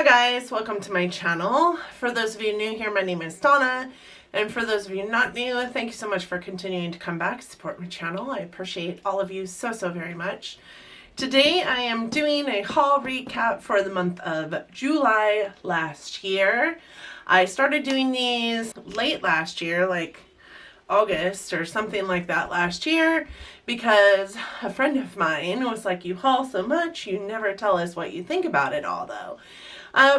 Hi guys, welcome to my channel. For those of you new here, my name is Donna, and for those of you not new, thank you so much for continuing to come back, support my channel. I appreciate all of you so very much. Today I am doing a haul recap for the month of July last year. I started doing these late last year, like August or something like that last year, because a friend of mine was like, you haul so much, you never tell us what you think about it all though.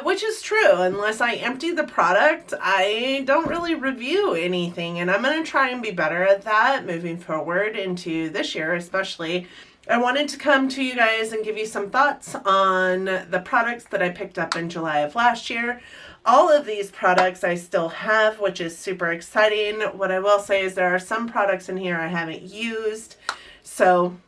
Which is true. Unless I empty the product, I don't really review anything, and I'm going to try and be better at that moving forward into this year especially. I wanted to come to you guys and give you some thoughts on the products that I picked up in July of last year. All of these products I still have, which is super exciting. What I will say is there are some products in here I haven't used. So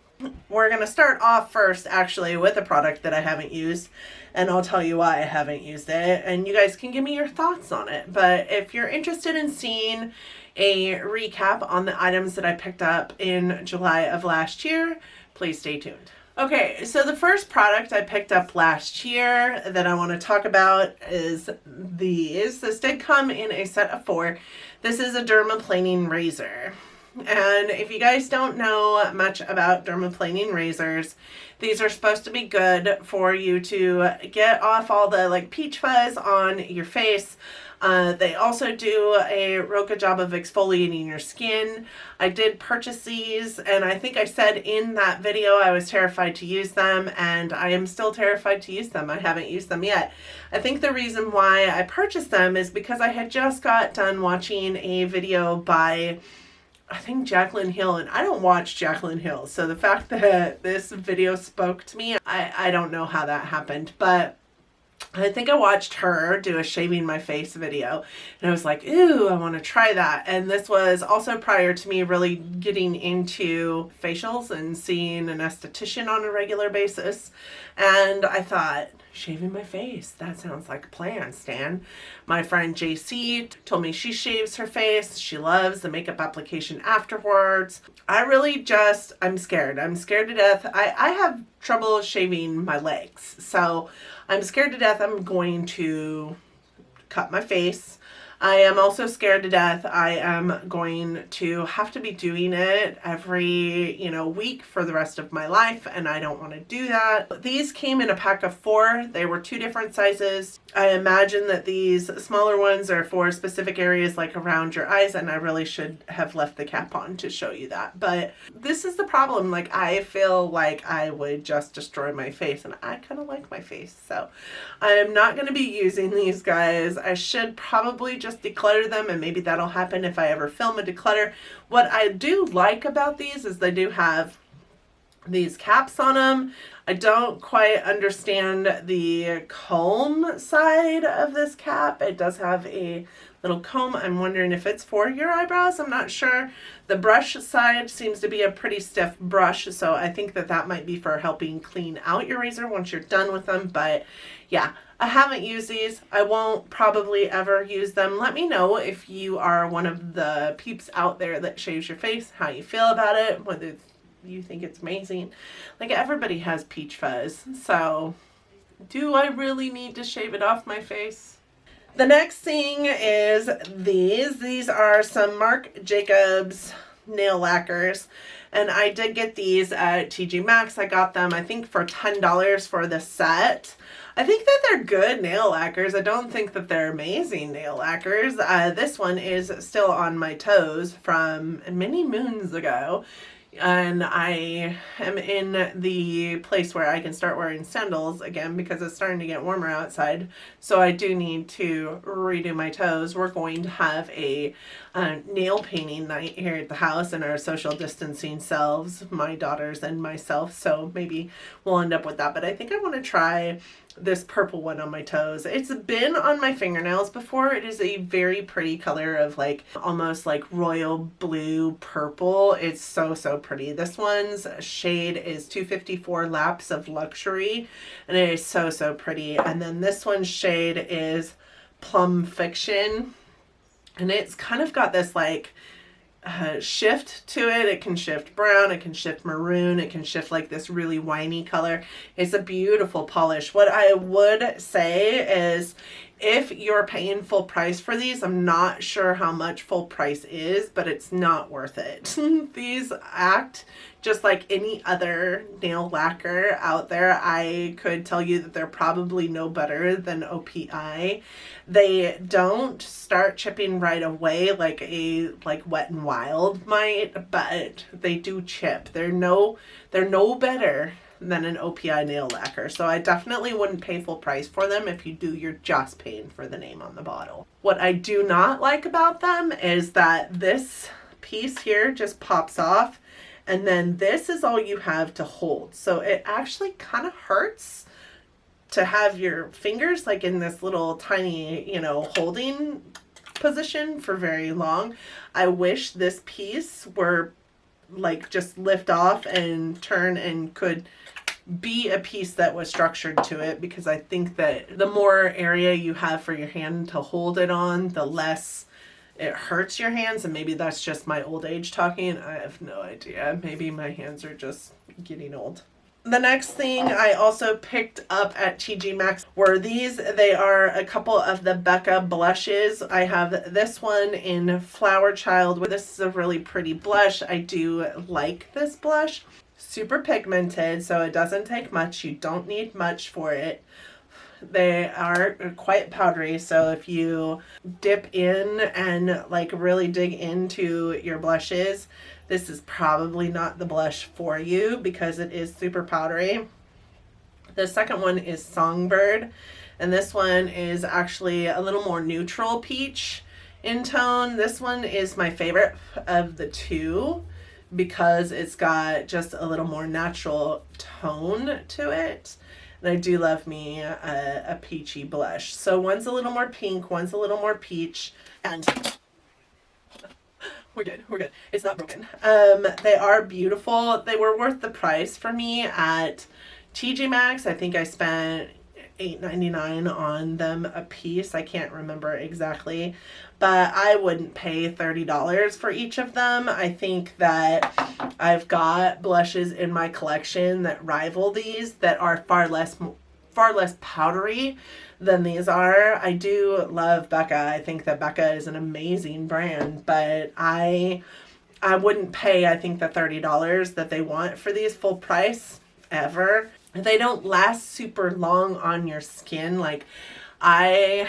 we're going to start off first actually with a product that I haven't used, and I'll tell you why I haven't used it, and you guys can give me your thoughts on it. But if you're interested in seeing a recap on the items that I picked up in July of last year, please stay tuned. Okay, so the first product I picked up last year that I want to talk about is these. This did come in a set of 4. This is a Dermaplaning Razor. And if you guys don't know much about dermaplaning razors, these are supposed to be good for you to get off all the like peach fuzz on your face. They also do a real good job of exfoliating your skin. I did purchase these, and I think I said in that video I was terrified to use them, and I am still terrified to use them. I haven't used them yet. I think the reason why I purchased them is because I had just got done watching a video by, I think, Jaclyn Hill, and I don't watch Jaclyn Hill, so the fact that this video spoke to me, I don't know how that happened, but I think I watched her do a shaving my face video, and I was like, ooh, I want to try that. And this was also prior to me really getting into facials and seeing an esthetician on a regular basis, and I thought, shaving my face, that sounds like a plan, Stan. My friend JC told me she shaves her face. She loves the makeup application afterwards. I'm scared. I'm scared to death. I have trouble shaving my legs, so I'm scared to death I'm going to cut my face. I am also scared to death I am going to have to be doing it every, week for the rest of my life, and I don't want to do that. These came in a pack of 4. They were 2 different sizes. I imagine that these smaller ones are for specific areas like around your eyes, and I really should have left the cap on to show you that. But this is the problem. Like, I feel like I would just destroy my face, and I kind of like my face. So I am not going to be using these guys. I should probably just declutter them, and maybe that'll happen if I ever film a declutter. What I do like about these is they do have these caps on them. I don't quite understand the comb side of this cap. It does have a little comb. I'm wondering if it's for your eyebrows. I'm not sure. The brush side seems to be a pretty stiff brush, so I think that that might be for helping clean out your razor once you're done with them. But yeah, I haven't used these. I won't probably ever use them. Let me know if you are one of the peeps out there that shaves your face, how you feel about it, whether you think it's amazing. Like, everybody has peach fuzz, so do I really need to shave it off my face? The next thing is these. These are some Marc Jacobs nail lacquers, and I did get these at TJ Maxx. I got them, I think, for $10 for the set. I think that they're good nail lacquers. I don't think that they're amazing nail lacquers. This one is still on my toes from many moons ago, and I am in the place where I can start wearing sandals again because it's starting to get warmer outside. So I do need to redo my toes. We're going to have a nail painting night here at the house in our social distancing selves, my daughters and myself. So maybe we'll end up with that. But I think I want to try this purple one on my toes. It's been on my fingernails before. It is a very pretty color of like almost like royal blue purple. It's so pretty. This one's shade is 254 Laps of Luxury, and it is so pretty. And then this one's shade is Plum Fiction, and it's kind of got this like shift to it. It can shift brown, it can shift maroon, it can shift like this really winey color. It's a beautiful polish. What I would say is, if you're paying full price for these, I'm not sure how much full price is, but it's not worth it. These act just like any other nail lacquer out there. I could tell you that they're probably no better than OPI. They don't start chipping right away like Wet n Wild might, but they do chip. They're no better than an OPI nail lacquer. So I definitely wouldn't pay full price for them. If you do, you're just paying for the name on the bottle. What I do not like about them is that this piece here just pops off, and then this is all you have to hold. So it actually kind of hurts to have your fingers like in this little tiny, you know, holding position for very long. I wish this piece were like just lift off and turn and could be a piece that was structured to it, because I think that the more area you have for your hand to hold it on, the less it hurts your hands. And maybe that's just my old age talking. I have no idea. Maybe my hands are just getting old. The next thing I also picked up at TJ Maxx were these. They are a couple of the Becca blushes. I have this one in Flower Child. This is a really pretty blush. I do like this blush. Super pigmented, so it doesn't take much. You don't need much for it. They are quite powdery, so if you dip in and like really dig into your blushes, this is probably not the blush for you because it is super powdery. The second one is Songbird, and this one is actually a little more neutral peach in tone. This one is my favorite of the two because it's got just a little more natural tone to it. And I do love me a peachy blush. So one's a little more pink, one's a little more peach, and we're good. It's not broken. They are beautiful. They were worth the price for me at TJ Maxx. I think I spent $8.99 on them a piece. I can't remember exactly, but I wouldn't pay $30 for each of them. I think that I've got blushes in my collection that rival these, that are far less powdery than these are. I do love Becca. I think that Becca is an amazing brand, but I wouldn't pay, I think, the $30 that they want for these full price ever. They don't last super long on your skin. Like, I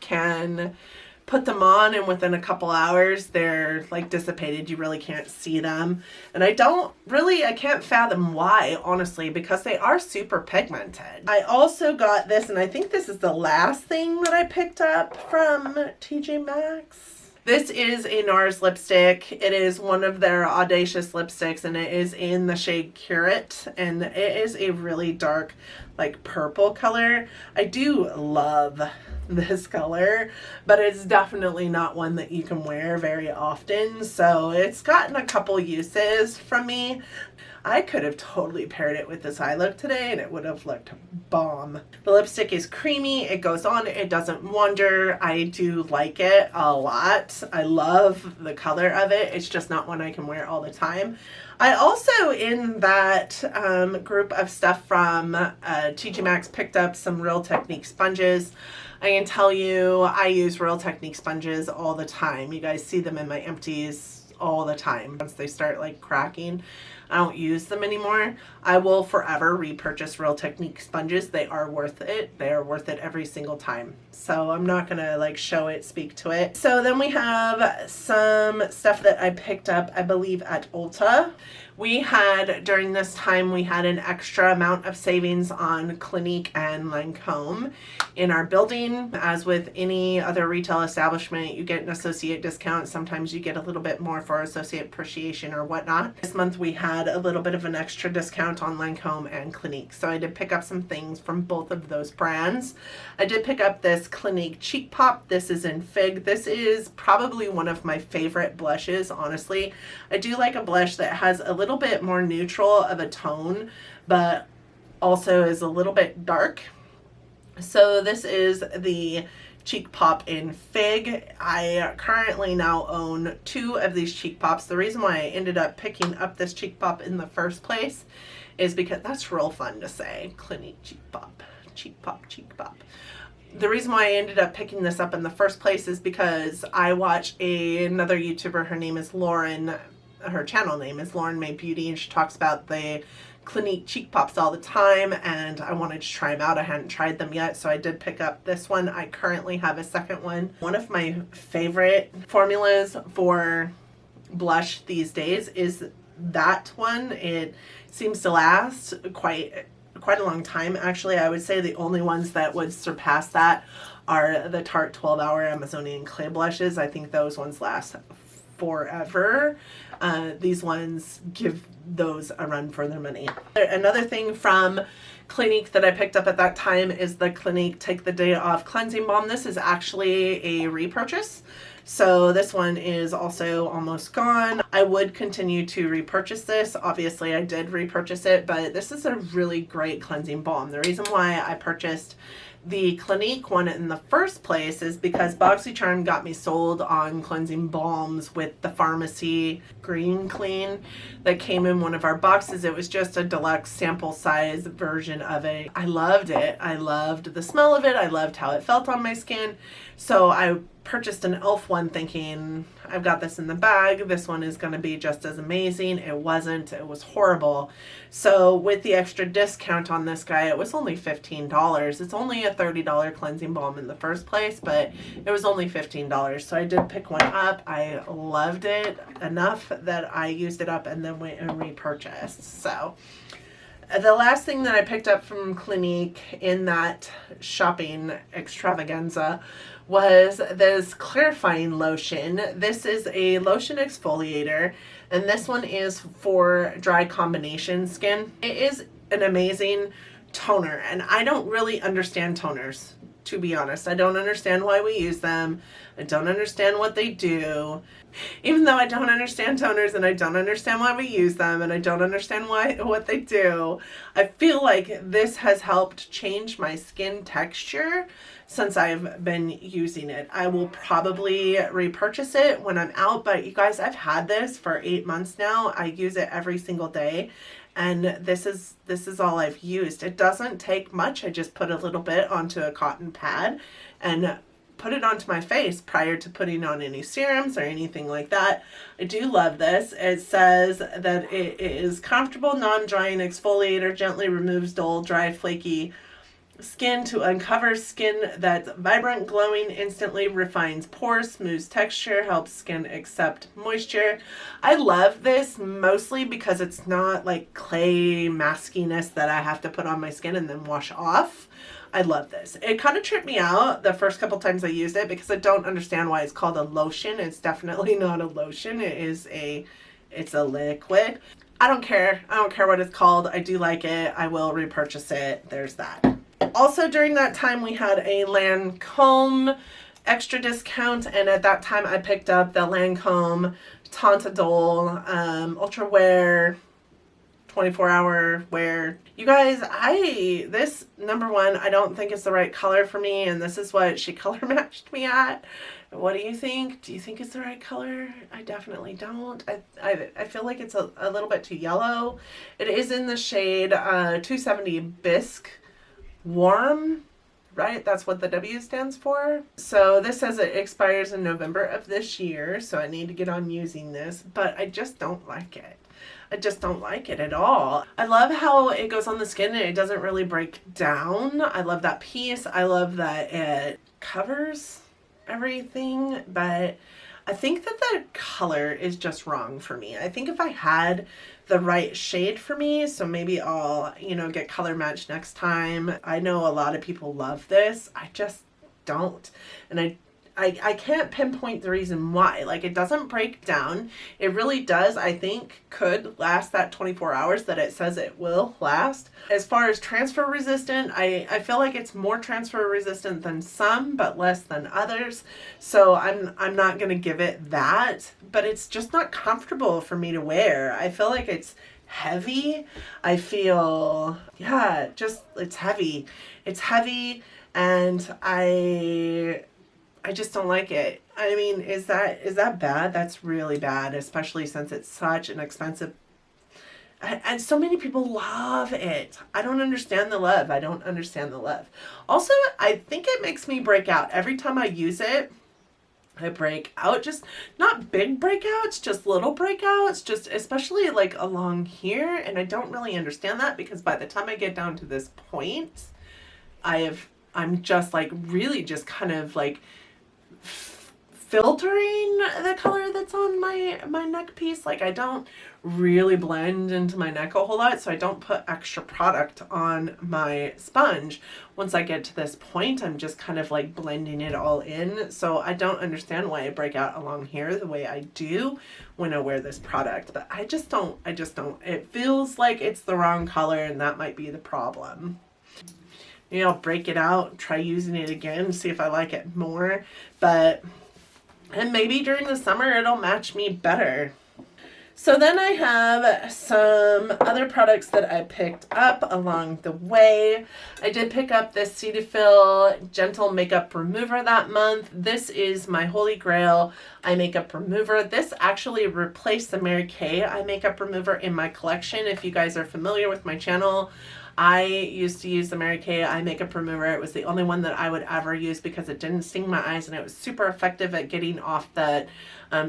can put them on and within a couple hours they're like dissipated. You really can't see them, and I can't fathom why, honestly, because they are super pigmented. I also got this, and I think this is the last thing that I picked up from TJ Maxx. This is a NARS lipstick. It is one of their Audacious lipsticks, and it is in the shade Curate, and it is a really dark, like, purple color. I do love this color, but it's definitely not one that you can wear very often, so it's gotten a couple uses from me. I could have totally paired it with this eye look today and it would have looked bomb. The lipstick is creamy, it goes on, it doesn't wander. I do like it a lot. I love the color of it. It's just not one I can wear all the time. I also, in that group of stuff from TJ Maxx, picked up some Real Technique sponges. I can tell you, I use Real Technique sponges all the time. You guys see them in my empties all the time. Once they start like cracking, I don't use them anymore. I will forever repurchase Real Technique sponges. They are worth it. They are worth it every single time. So I'm not gonna like show it, speak to it. So then we have some stuff that I picked up, I believe, at Ulta. We had, during this time, we had an extra amount of savings on Clinique and Lancome in our building. As with any other retail establishment, you get an associate discount. Sometimes you get a little bit more for associate appreciation or whatnot. This month we had a little bit of an extra discount on Lancome and Clinique. So I did pick up some things from both of those brands. I did pick up this Clinique Cheek Pop. This is in Fig. This is probably one of my favorite blushes, honestly. I do like a blush that has a little bit more neutral of a tone, but also is a little bit dark. So this is the Cheek Pop in Fig. I currently now own 2 of these Cheek Pops. The reason why I ended up picking up this Cheek Pop in the first place is because that's real fun to say. Clinique Cheek Pop. Cheek Pop, Cheek Pop. The reason why I ended up picking this up in the first place is because I watch another YouTuber. Her name is Lauren. Her channel name is Lauren May Beauty, and she talks about the Clinique Cheek Pops all the time, and I wanted to try them out. I hadn't tried them yet, so I did pick up this one. I currently have a second one. One of my favorite formulas for blush these days is that one. It seems to last quite a long time. Actually, I would say the only ones that would surpass that are the Tarte 12 Hour Amazonian Clay blushes. I think those ones last forever. These ones give those a run for their money. Another thing from Clinique that I picked up at that time is the Clinique Take the Day Off Cleansing Balm. This is actually a repurchase. So this one is also almost gone. I would continue to repurchase this. Obviously I did repurchase it, but this is a really great cleansing balm. The reason why I purchased the Clinique one in the first place is because BoxyCharm got me sold on cleansing balms with the pharmacy Green Clean that came in one of our boxes. It was just a deluxe sample size version of it. I loved it. I loved the smell of it. I loved how it felt on my skin. So I purchased an e.l.f. one thinking, I've got this in the bag. This one is going to be just as amazing. It wasn't. It was horrible. So with the extra discount on this guy, it was only $15. It's only a $30 cleansing balm in the first place, but it was only $15. So I did pick one up. I loved it enough that I used it up and then went and repurchased. So the last thing that I picked up from Clinique in that shopping extravaganza was this clarifying lotion. This is a lotion exfoliator, and this one is for dry combination skin. It is an amazing toner, and I don't really understand toners, to be honest. I don't understand why we use them. I don't understand what they do. Even though I don't understand toners and I don't understand why we use them and I don't understand what they do, I feel like this has helped change my skin texture since I've been using it. I will probably repurchase it when I'm out, but you guys, I've had this for 8 months now. I use it every single day, and this is all I've used. It doesn't take much. I just put a little bit onto a cotton pad and put it onto my face prior to putting on any serums or anything like that. I do love this. It says that it is comfortable, non-drying exfoliator, gently removes dull, dry, flaky skin to uncover skin that's vibrant, glowing, instantly refines pores, smooths texture, helps skin accept moisture. I love this mostly because it's not like clay maskiness that I have to put on my skin and then wash off. I love this. It kind of tripped me out the first couple times I used it because I don't understand why it's called a lotion. It's definitely not a lotion. It's a liquid. I don't care. I don't care what it's called. I do like it. I will repurchase it. There's that. Also during that time we had a Lancome extra discount, and at that time I picked up the Lancome Tantadol Ultra Wear 24-hour wear. You guys, this number one, I don't think it's the right color for me, and this is what she color matched me at. What do you think? Do you think it's the right color? I definitely don't. I feel like it's a little bit too yellow. It is in the shade 270 Bisque Warm, right? That's what the W stands for. So this says it expires in November of this year, so I need to get on using this, but I just don't like it. I just don't like it at all. I love how it goes on the skin and it doesn't really break down. I love that piece. I love that it covers everything, but I think that the color is just wrong for me. I think if I had the right shade for me, so maybe I'll, get color matched next time. I know a lot of people love this. I just don't. And I can't pinpoint the reason why. Like, it doesn't break down. It really does, I think, could last that 24 hours that it says it will last. As far as transfer resistant, I feel like it's more transfer resistant than some, but less than others. So I'm not going to give it that, but it's just not comfortable for me to wear. I feel like it's heavy. I feel, it's heavy. It's heavy, and I just don't like it. I mean, is that bad? That's really bad, especially since it's such an expensive, and so many people love it. I don't understand the love. I don't understand the love. Also, I think it makes me break out. Every time I use it, I break out. Just not big breakouts, just little breakouts, just especially like along here. And I don't really understand that, because by the time I get down to this point, I'm just like really just kind of like filtering the color that's on my neck piece. Like I don't really blend into my neck a whole lot, so I don't put extra product on my sponge. Once I get to this point, I'm just kind of like blending it all in. So I don't understand why I break out along here the way I do when I wear this product, but I just don't. It feels like it's the wrong color, and that might be the problem. Maybe I'll break it out, try using it again, see if I like it more, and maybe during the summer it'll match me better. So then I have some other products that I picked up along the way. I did pick up this Cetaphil Gentle Makeup Remover that month. This is my holy grail eye makeup remover. This actually replaced the Mary Kay eye makeup remover in my collection. If you guys are familiar with my channel, I used to use the Mary Kay eye makeup remover. It was the only one that I would ever use because it didn't sting my eyes, and it was super effective at getting off that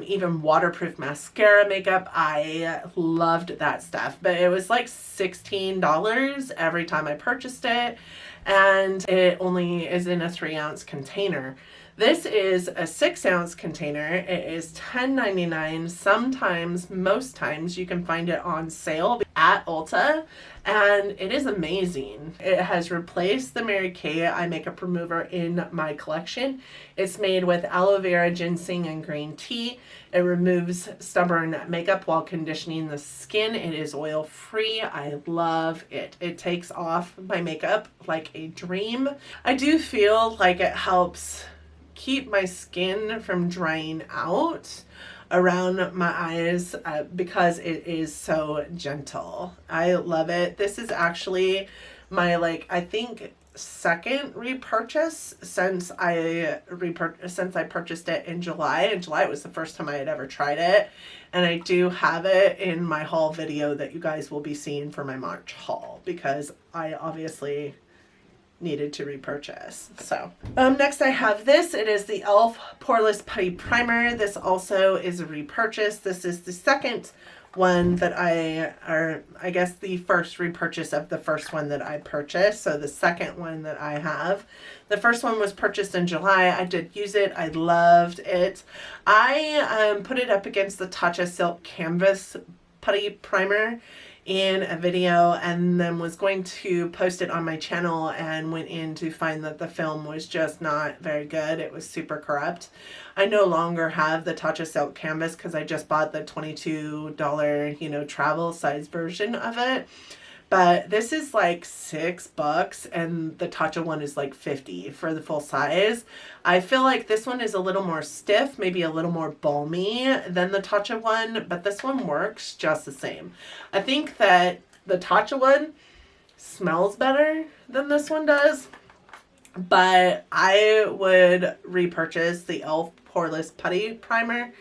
even waterproof mascara makeup. I loved that stuff, but it was like $16 every time I purchased it, and it only is in a 3-ounce container. This is a 6-ounce container. It is $10.99. Sometimes, most times, you can find it on sale at Ulta, and it is amazing. It has replaced the Mary Kay eye makeup remover in my collection. It's made with aloe vera, ginseng, and green tea. It removes stubborn makeup while conditioning the skin. It is oil-free. I love it. It takes off my makeup like a dream. I do feel like it helps keep my skin from drying out around my eyes because it is so gentle. I love it. This is actually my I think second repurchase since I purchased it in July. In July it was the first time I had ever tried it, and I do have it in my haul video that you guys will be seeing for my March haul, because I obviously needed to repurchase. So next I have this. It is the e.l.f. Poreless Putty Primer. This also is a repurchase. This is the second one that I guess the first repurchase of the first one that I purchased. So the second one that I have. The first one was purchased in July. I did use it. I loved it. I put it up against the Tatcha Silk Canvas Putty Primer in a video, and then was going to post it on my channel, and went in to find that the film was just not very good. It was super corrupt. I no longer have the Tatcha Silk Canvas because I just bought the $22, travel size version of it. But this is like $6, and the Tatcha one is like $50 for the full size. I feel like this one is a little more stiff, maybe a little more balmy than the Tatcha one, but this one works just the same. I think that the Tatcha one smells better than this one does, but I would repurchase the e.l.f. Poreless Putty Primer.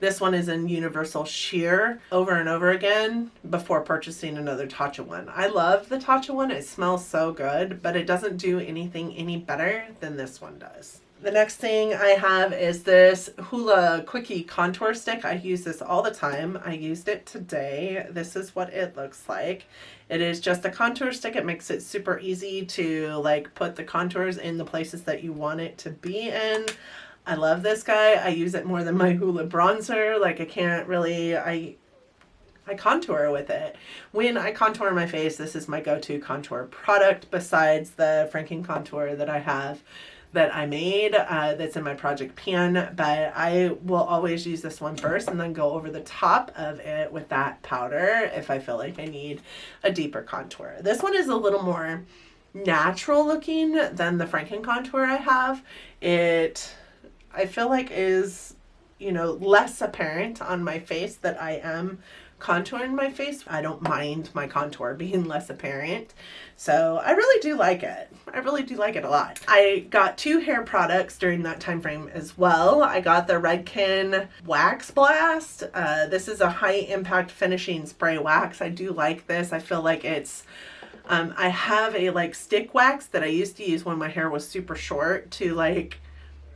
This one is in Universal Sheer over and over again before purchasing another Tatcha one. I love the Tatcha one. It smells so good, but it doesn't do anything any better than this one does. The next thing I have is this Hoola Quickie Contour Stick. I use this all the time. I used it today. This is what it looks like. It is just a contour stick. It makes it super easy to put the contours in the places that you want it to be in. I love this guy. I use it more than my Hoola bronzer. I can't really, I contour with it. When I contour my face, this is my go-to contour product besides the Franken contour that I have that I made that's in my Project Pan, but I will always use this one first and then go over the top of it with that powder if I feel like I need a deeper contour. This one is a little more natural looking than the Franken contour I have. I feel like is, less apparent on my face that I am contour in my face. I don't mind my contour being less apparent. So I really do like it. I really do like it a lot. I got 2 hair products during that time frame as well. I got the Redken Wax Blast. This is a high impact finishing spray wax. I do like this. I feel like it's I have a like stick wax that I used to use when my hair was super short to like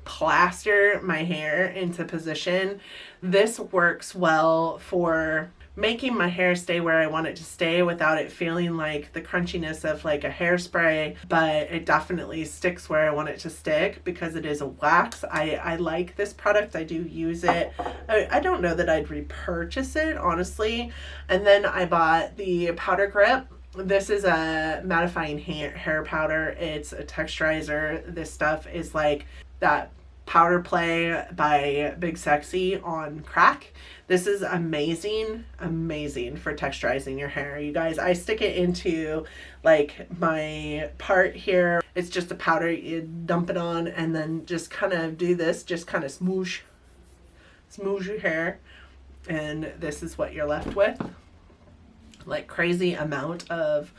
plaster my hair into position. This works well for making my hair stay where I want it to stay without it feeling like the crunchiness of like a hairspray, but it definitely sticks where I want it to stick because it is a wax. I like this product. I do use it. I don't know that I'd repurchase it, honestly. And then I bought the Powder Grip. This is a mattifying hair powder. It's a texturizer. This stuff is like that Powder Play by Big Sexy on crack. This is amazing, amazing for texturizing your hair. You guys, I stick it into like my part here. It's just a powder. You dump it on and then just kind of do this, just kind of smoosh your hair. And this is what you're left with. Like crazy amount of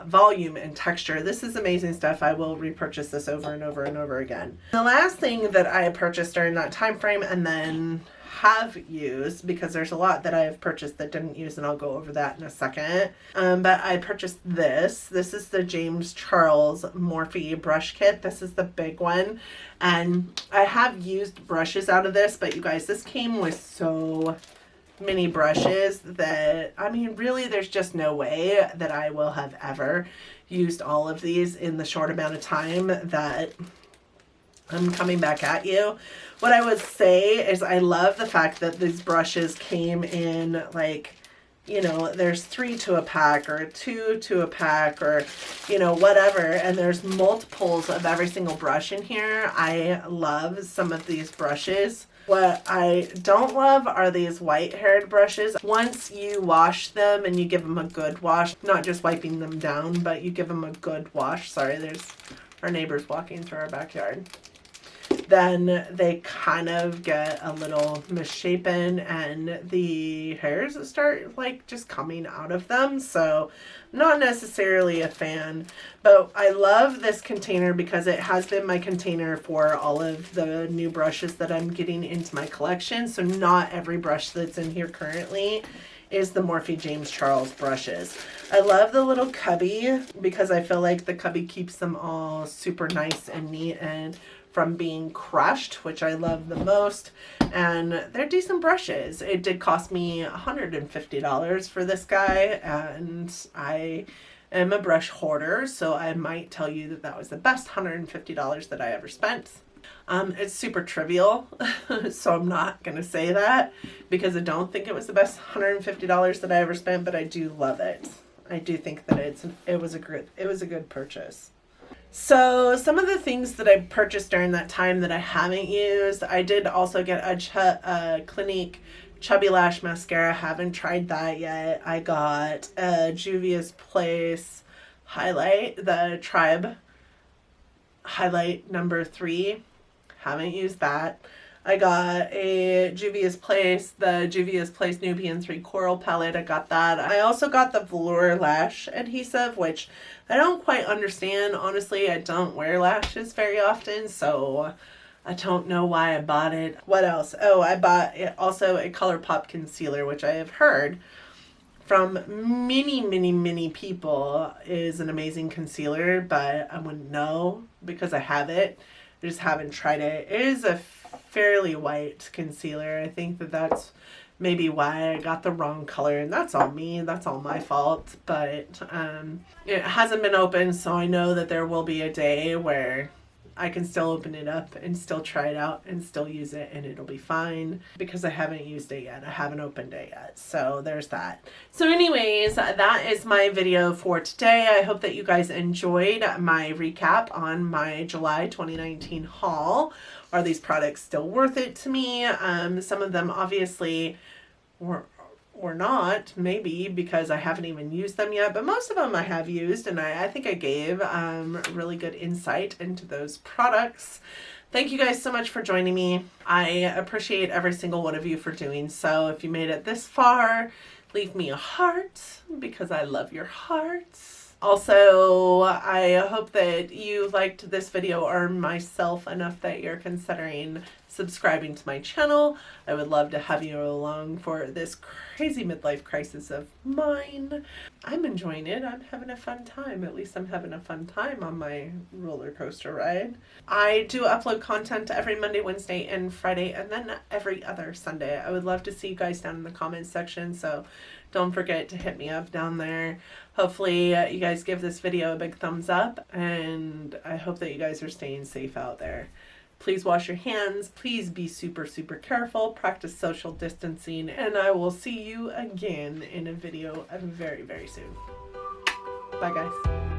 volume and texture. This is amazing stuff. I will repurchase this over and over and over again. The last thing that I purchased during that time frame and then have used, because there's a lot that I have purchased that didn't use, and I'll go over that in a second. But I purchased this. This is the James Charles Morphe brush kit. This is the big one. And I have used brushes out of this, but you guys, this came with so many brushes that, I mean, really there's just no way that I will have ever used all of these in the short amount of time that I'm coming back at you. What I would say is I love the fact that these brushes came in like, you know, there's 3 to a pack or 2 to a pack or, you know, whatever. And there's multiples of every single brush in here. I love some of these brushes. What I don't love are these white-haired brushes. Once you wash them and you give them a good wash, not just wiping them down, but you give them a good wash. Sorry, there's our neighbors walking through our backyard. Then they kind of get a little misshapen and the hairs start like just coming out of them. So not necessarily a fan, but I love this container because it has been my container for all of the new brushes that I'm getting into my collection. So not every brush that's in here currently is the Morphe James Charles brushes. I love the little cubby because I feel like the cubby keeps them all super nice and neat and from being crushed, which I love the most. And they're decent brushes. It did cost me $150 for this guy, and I am a brush hoarder, so I might tell you that that was the best $150 that I ever spent. It's super trivial, so I'm not going to say that because I don't think it was the best $150 that I ever spent, but I do love it. I do think that it was a good purchase. So some of the things that I purchased during that time that I haven't used, I did also get a Clinique Chubby Lash Mascara. Haven't tried that yet. I got a Juvia's Place highlight, the Tribe highlight number 3. Haven't used that. I got a Juvia's Place, the Juvia's Place Nubian 3 Coral palette. I got that. I also got the Velour Lash Adhesive, which I don't quite understand. Honestly, I don't wear lashes very often, so I don't know why I bought it. What else? Oh, I bought also a ColourPop concealer, which I have heard from many people is an amazing concealer, but I wouldn't know because I have it. I just haven't tried it. It is a fairly white concealer. I think that that's maybe why I got the wrong color, and that's all me. That's all my fault. But it hasn't been open, so I know that there will be a day where I can still open it up and still try it out and still use it, and it'll be fine because I haven't used it yet. I haven't opened it yet. So there's that. So anyways, that is my video for today. I hope that you guys enjoyed my recap on my July 2019 haul. Are these products still worth it to me? Some of them obviously were not, maybe because I haven't even used them yet, but most of them I have used, and I think I gave really good insight into those products. Thank you guys so much for joining me. I appreciate every single one of you for doing so. If you made it this far, Leave me a heart because I love your hearts. Also, I hope that you liked this video or myself enough that you're considering subscribing to my channel. I would love to have you along for this crazy midlife crisis of mine. I'm enjoying it. I'm having a fun time. At least I'm having a fun time on my roller coaster ride. I do upload content every Monday, Wednesday, and Friday, and then every other Sunday. I would love to see you guys down in the comments section, so don't forget to hit me up down there. Hopefully you guys give this video a big thumbs up, and I hope that you guys are staying safe out there. Please wash your hands. Please be super, super careful. Practice social distancing, and I will see you again in a video very, very soon. Bye, guys.